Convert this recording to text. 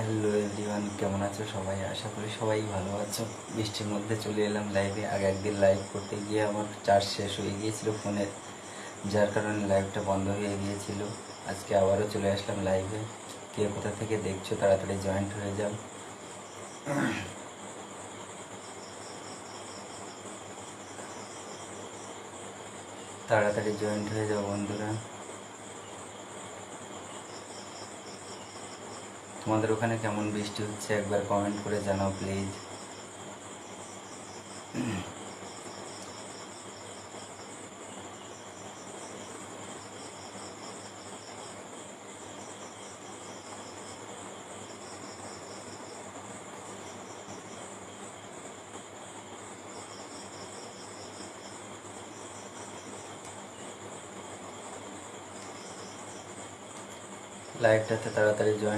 Hello everyone, কেমন আছো সবাই? আশা করি সবাই ভালো আছো। বৃষ্টির মধ্যে চলে এলাম লাইভে। আগে একদিন লাইভ করতে গিয়ে আমার চার্জ শেষ হয়ে গিয়েছিল ফোনের, যার কারণে লাইভটা বন্ধ হয়ে গিয়েছিল। আজকে আবারও চলে আসলাম লাইভে। কে কোথা থেকে দেখছো তাড়াতাড়ি জয়েন্ট হয়ে যাও। তাড়াতাড়ি জয়েন্ট হয়ে যাও বন্ধুরা। তোমাদের ওখানে কেমন বৃষ্টি হচ্ছে একবার কমেন্ট করে জানাও প্লিজ। লাইভটাতে তাড়াতাড়ি জয়েন